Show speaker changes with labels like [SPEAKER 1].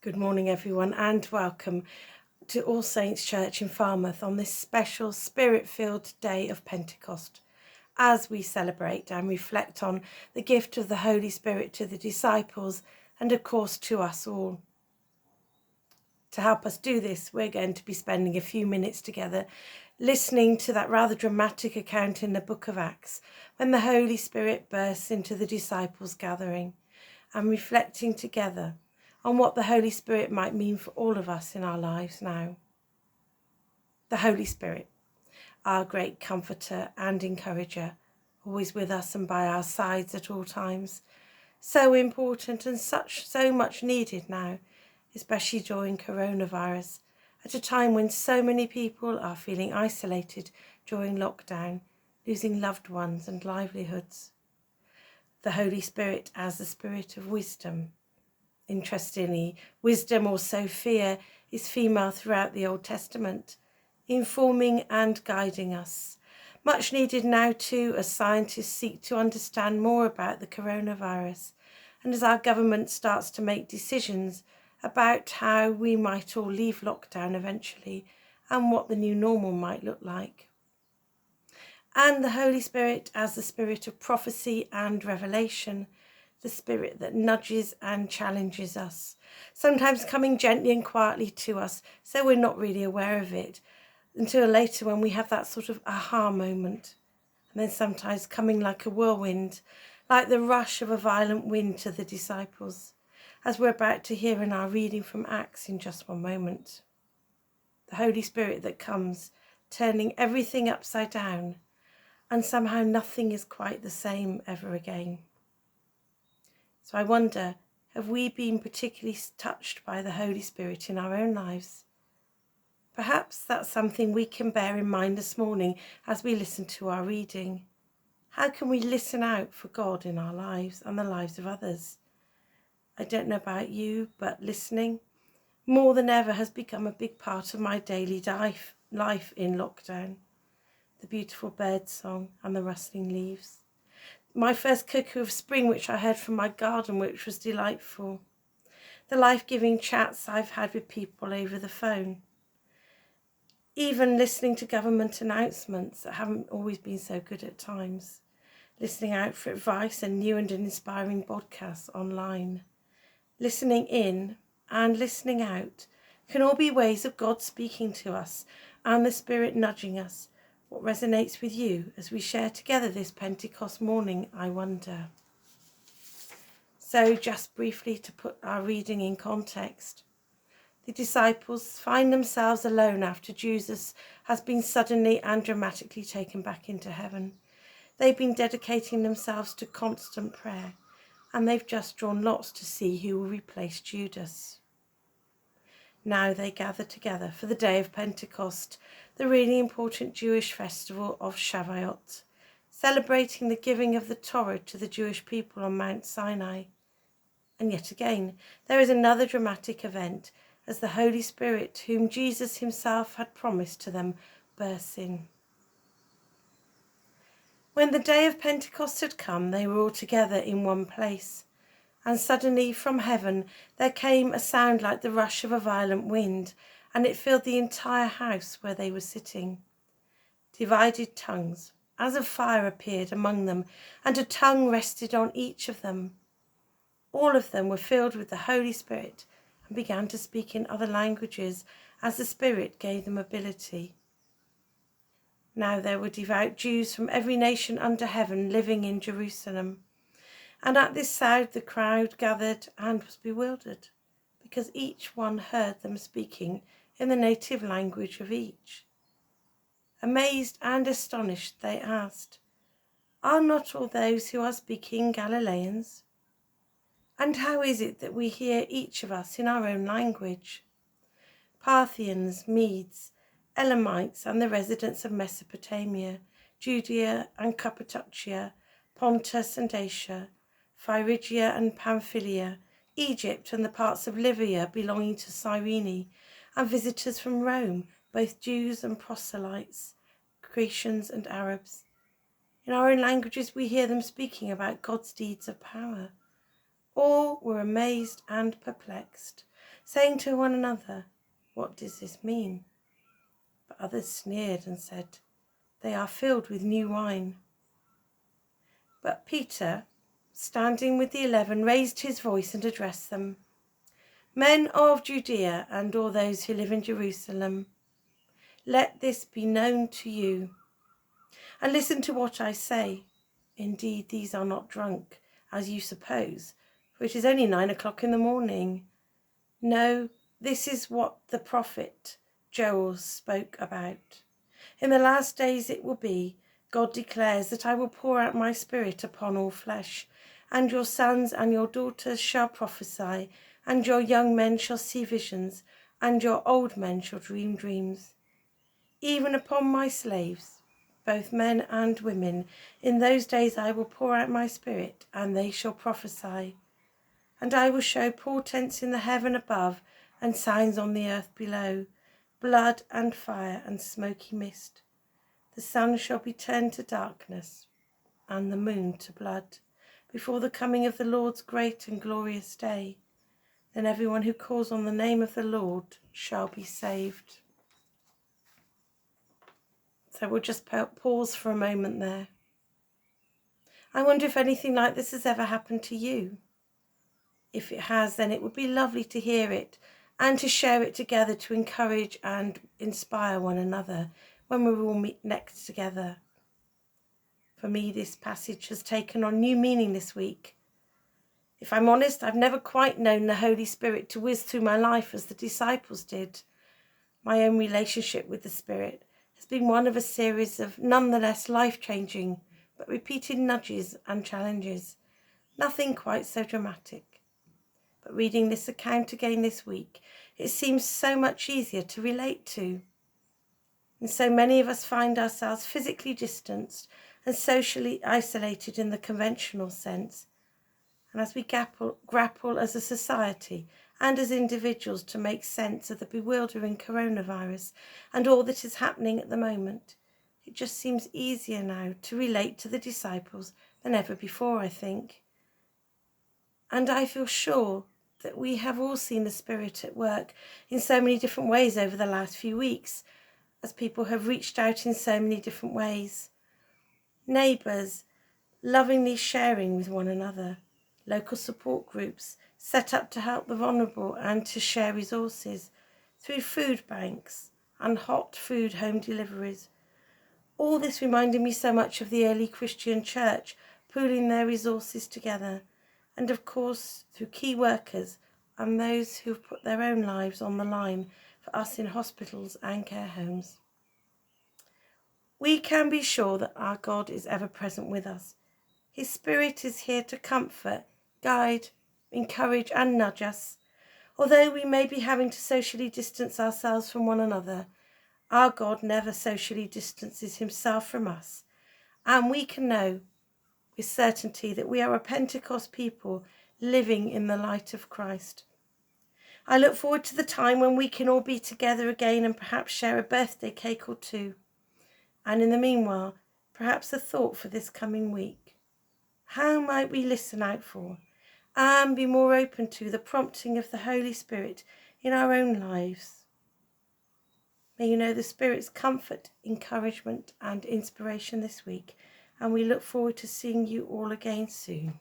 [SPEAKER 1] Good morning, everyone, and welcome to All Saints Church in Falmouth on this special spirit-filled day of Pentecost, as we celebrate and reflect on the gift of the Holy Spirit to the disciples and, of course, to us all. To help us do this, we're going to be spending a few minutes together listening to that rather dramatic account in the book of Acts when the Holy Spirit bursts into the disciples' gathering, and reflecting together on what the Holy Spirit might mean for all of us in our lives now. The Holy Spirit, our great comforter and encourager, always with us and by our sides at all times. So important and so much needed now, especially during coronavirus, at a time when so many people are feeling isolated during lockdown, losing loved ones and livelihoods. The Holy Spirit as the Spirit of wisdom. Interestingly, wisdom, or Sophia, is female throughout the Old Testament, informing and guiding us. Much needed now too, as scientists seek to understand more about the coronavirus, and as our government starts to make decisions about how we might all leave lockdown eventually and what the new normal might look like. And the Holy Spirit as the Spirit of prophecy and revelation, the Spirit that nudges and challenges us, sometimes coming gently and quietly to us so we're not really aware of it until later when we have that sort of aha moment, and then sometimes coming like a whirlwind, like the rush of a violent wind to the disciples, as we're about to hear in our reading from Acts in just one moment. The Holy Spirit that comes, turning everything upside down, and somehow nothing is quite the same ever again. So I wonder, have we been particularly touched by the Holy Spirit in our own lives? Perhaps that's something we can bear in mind this morning as we listen to our reading. How can we listen out for God in our lives and the lives of others? I don't know about you, but listening, more than ever, has become a big part of my daily life in lockdown. The beautiful bird song and the rustling leaves. My first cuckoo of spring, which I heard from my garden, which was delightful. The life-giving chats I've had with people over the phone. Even listening to government announcements that haven't always been so good at times. Listening out for advice and new and inspiring podcasts online. Listening in and listening out can all be ways of God speaking to us and the Spirit nudging us. What resonates with you as we share together this Pentecost morning, I wonder. So just briefly to put our reading in context. The disciples find themselves alone after Jesus has been suddenly and dramatically taken back into heaven. They've been dedicating themselves to constant prayer, and they've just drawn lots to see who will replace Judas. Now they gather together for the day of Pentecost, the really important Jewish festival of Shavuot, celebrating the giving of the Torah to the Jewish people on Mount Sinai. And yet again, there is another dramatic event as the Holy Spirit, whom Jesus himself had promised to them, bursts in. When the day of Pentecost had come, they were all together in one place. And suddenly from heaven there came a sound like the rush of a violent wind, and it filled the entire house where they were sitting. Divided tongues, as of fire, appeared among them, and a tongue rested on each of them. All of them were filled with the Holy Spirit and began to speak in other languages as the Spirit gave them ability. Now there were devout Jews from every nation under heaven living in Jerusalem. And at this sound the crowd gathered and was bewildered, because each one heard them speaking in the native language of each. Amazed and astonished, they asked, "Are not all those who are speaking Galileans? And how is it that we hear each of us in our own language?" Parthians, Medes, Elamites, and the residents of Mesopotamia, Judea and Cappadocia, Pontus and Asia, Phrygia and Pamphylia, Egypt and the parts of Libya belonging to Cyrene, and visitors from Rome, both Jews and proselytes, Cretians and Arabs. In our own languages we hear them speaking about God's deeds of power. All were amazed and perplexed. saying to one another, "What does this mean?" But others sneered and said, "They are filled with new wine." But Peter, standing with the 11, raised his voice and addressed them. "Men of Judea and all those who live in Jerusalem, let this be known to you. And listen to what I say. Indeed, these are not drunk, as you suppose, for it is only 9 o'clock in the morning. No, this is what the prophet Joel spoke about. In the last days it will be, God declares, that I will pour out my spirit upon all flesh, and your sons and your daughters shall prophesy, and your young men shall see visions, and your old men shall dream dreams. Even upon my slaves, both men and women, in those days I will pour out my spirit, and they shall prophesy. And I will show portents in the heaven above, and signs on the earth below, blood and fire and smoky mist. The sun shall be turned to darkness, and the moon to blood, before the coming of the Lord's great and glorious day. Then everyone who calls on the name of the Lord shall be saved." So we'll just pause for a moment there. I wonder if anything like this has ever happened to you. If it has, then it would be lovely to hear it and to share it together to encourage and inspire one another when we all meet next together. For me, this passage has taken on new meaning this week. If I'm honest, I've never quite known the Holy Spirit to whiz through my life as the disciples did. My own relationship with the Spirit has been one of a series of nonetheless life-changing but repeated nudges and challenges. Nothing quite so dramatic. But reading this account again this week, it seems so much easier to relate to. And so many of us find ourselves physically distanced and socially isolated in the conventional sense. And as we grapple as a society and as individuals to make sense of the bewildering coronavirus and all that is happening at the moment, it just seems easier now to relate to the disciples than ever before, I think. And I feel sure that we have all seen the Spirit at work in so many different ways over the last few weeks, as people have reached out in so many different ways. Neighbours lovingly sharing with one another, local support groups set up to help the vulnerable and to share resources through food banks and hot food home deliveries. All this reminded me so much of the early Christian church pooling their resources together, and of course through key workers and those who have put their own lives on the line for us in hospitals and care homes. We can be sure that our God is ever present with us. His Spirit is here to comfort, guide, encourage and nudge us. Although we may be having to socially distance ourselves from one another, our God never socially distances himself from us. And we can know with certainty that we are a Pentecost people living in the light of Christ. I look forward to the time when we can all be together again and perhaps share a birthday cake or two. And in the meanwhile, perhaps a thought for this coming week. How might we listen out for and be more open to the prompting of the Holy Spirit in our own lives? May you know the Spirit's comfort, encouragement and inspiration this week, and we look forward to seeing you all again soon.